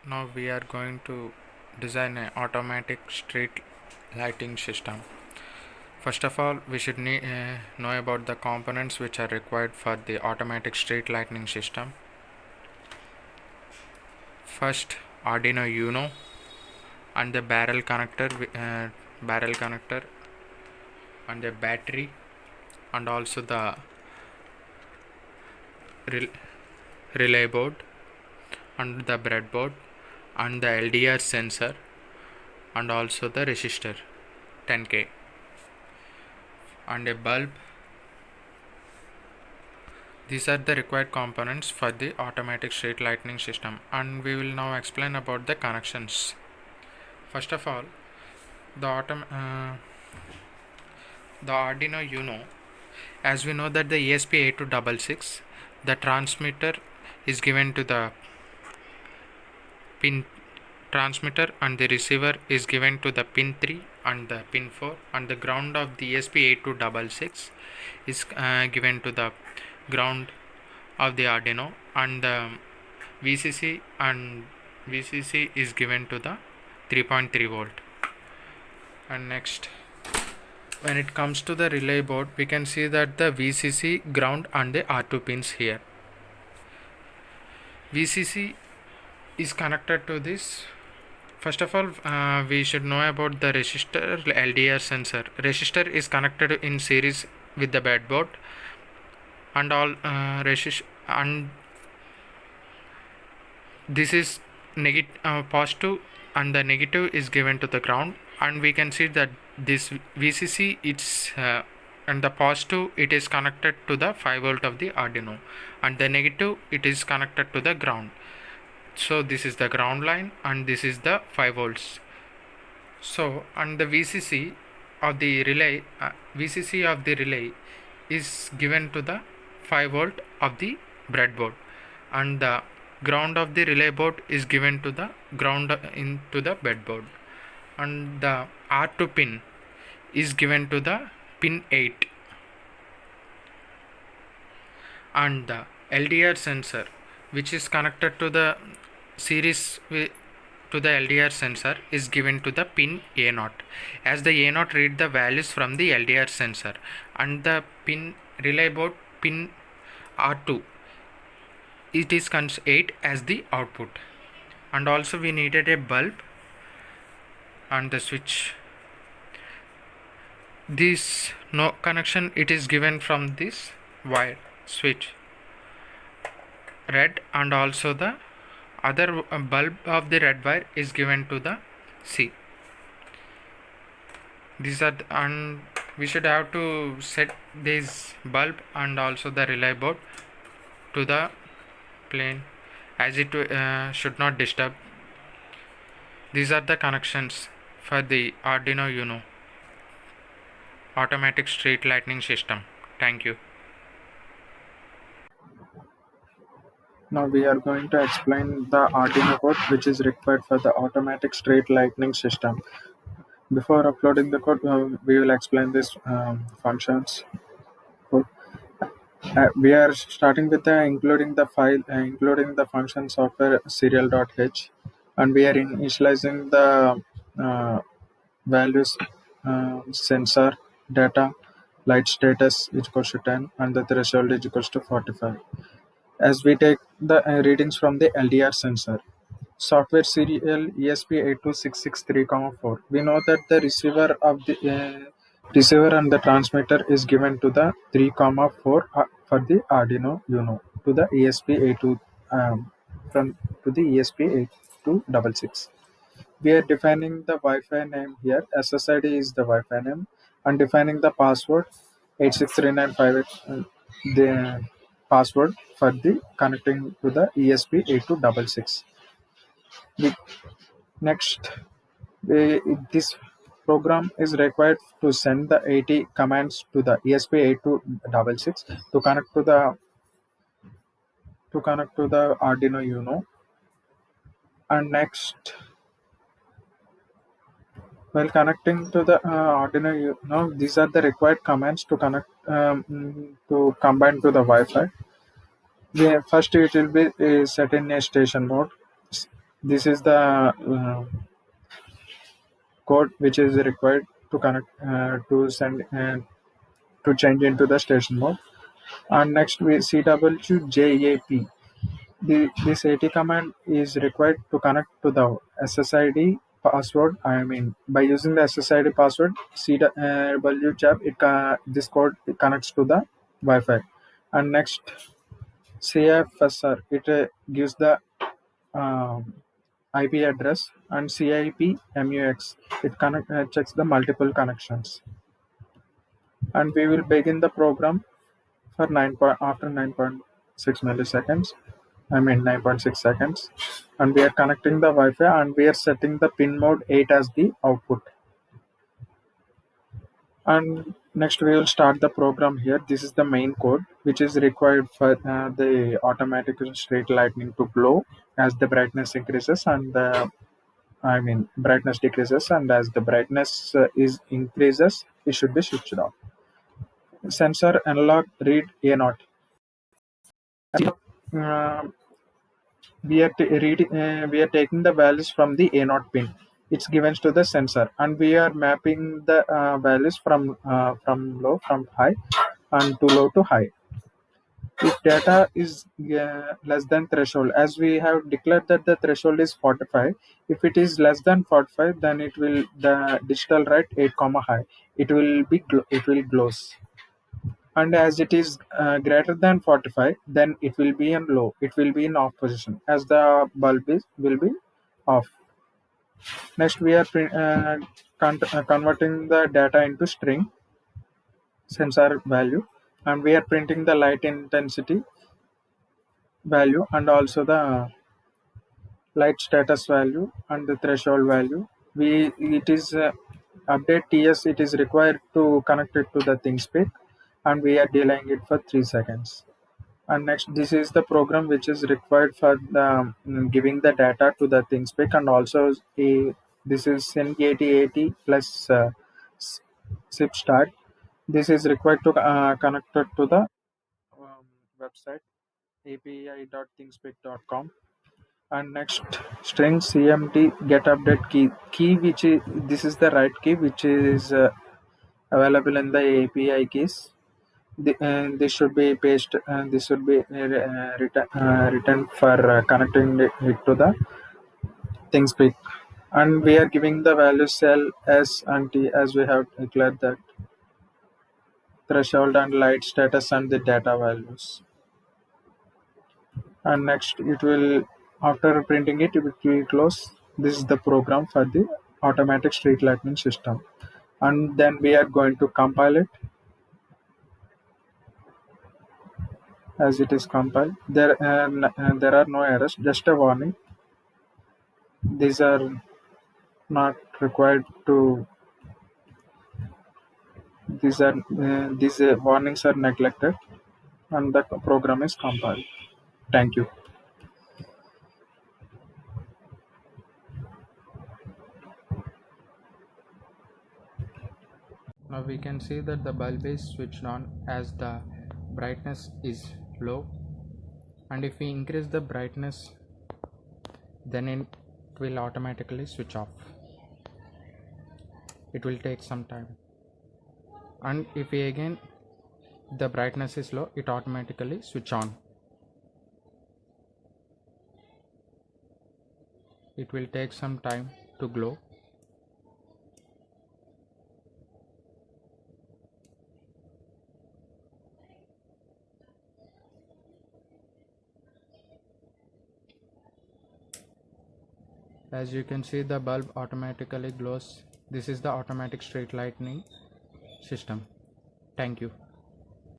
Now we are going to design an automatic street lighting system. First of all, we should know about the components which are required for the automatic street lighting system. First, Arduino Uno and the barrel connector and the battery, and also the rel- relay board and the breadboard and the LDR sensor and also the resistor 10K and a bulb. These are the required components for the automatic street lighting system, and we will now explain about the connections. First of all, the Arduino Uno, as we know that the ESP8266, the transmitter is given to the pin transmitter and the receiver is given to the pin 3 and the pin 4, and the ground of the ESP8266 is given to the ground of the Arduino, and the VCC is given to the 3.3 volt. And next, when it comes to the relay board, we can see that the VCC, ground and the R2 pins here. VCC is connected to this. First of all, we should know about the resistor LDR sensor. Resistor is connected in series with the breadboard, and all and this is positive, and the negative is given to the ground, and we can see that this VCC it's and the positive it is connected to the 5 volt of the Arduino, and the negative it is connected to the ground. So this is the ground line and this is the 5 volts. So, and the VCC of the relay is given to the 5 volt of the breadboard, and the ground of the relay board is given to the ground into the breadboard, and the R2 pin is given to the pin 8, and the LDR sensor which is connected to the series to the LDR sensor is given to the pin A0, as the A0 read the values from the LDR sensor, and the pin relay board pin R2 it is 8 as the output. And also we needed a bulb and the switch. This no connection it is given from this wire switch red, and also the other bulb of the red wire is given to the C. These are and we should have to set this bulb and also the relay board to the plane, as it should not disturb. These are the connections for the Arduino Uno automatic street lighting system. Thank you. Now we are going to explain the Arduino code which is required for the automatic street lighting system. Before uploading the code, we will explain this functions. Code. We are starting with the including the function software serial.h, and we are initializing the uh, values sensor data light status is equals to 10 and the threshold is equals to 45, as we take the readings from the LDR sensor. Software serial ESP82663, 4. We know that the receiver and the transmitter is given to the 3, 4 for the Arduino Uno to the ESP82 from to the ESP8266. We are defining the Wi-Fi name here. SSID is the Wi-Fi name, and defining the password 863958, the password for the connecting to the ESP8266. Next, this program is required to send the 80 commands to the ESP8266 to connect to the Arduino Uno. And next, while connecting to the Arduino Uno, these are the required commands to connect to combine to the Wi-Fi. First, it will be set in a station mode. This is the code which is required to connect to send to change into the station mode. And next we CWJAP. This AT command is required to connect to the SSID password. I mean, by using the SSID password, CWJAP, this code connects to the Wi-Fi. And next CFSR, it gives the um, IP address, and CIP MUX, it checks the multiple connections. And we will begin the program for after 9.6 milliseconds. I mean 9.6 seconds. And we are connecting the Wi-Fi, and we are setting the pin mode 8 as the output. And next we will start the program here. This is the main code which is required for the automatic straight lightning to glow as the brightness increases and the brightness decreases, and as the brightness is increases, it should be switched off. Sensor analog read A naught. Uh, we are taking the values from the A naught pin. It's given to the sensor, and we are mapping the values from from high and to low to high. If data is less than threshold, as we have declared that the threshold is 45, if it is less than 45, then it will the digital write 8 comma high. It will be it will glows. And as it is greater than 45, then it will be in low. It will be in off position as the bulb will be off. Next, we are converting the data into string sensor value, and we are printing the light intensity value and also the light status value and the threshold value. It is update TS. It is required to connect it to the ThingSpeak, and we are delaying it for 3 seconds. And next, this is the program which is required for the giving the data to the ThingSpeak, and also this is SYN8080 plus SIP start. This is required to connect it to the website api.thingspeak.com. And next, string cmt get update key which is this is the right key which is available in the API keys. This should be pasted, and this should be written for connecting it to the ThingSpeak. And we are giving the values L, S, and T as we have declared that threshold and light status and the data values. And next, it will after printing it will close. This is the program for the automatic street lighting system. And then we are going to compile it. As it is compiled, there are no errors, just a warning. These are not required to. These warnings are neglected, and the program is compiled. Thank you. Now we can see that the bulb is switched on as the brightness is low, and if we increase the brightness, then it will automatically switch off. It will take some time, and if we again the brightness is low, it automatically switch on. It will take some time to glow. As you can see, the bulb automatically glows. This is the automatic street lighting system. Thank you.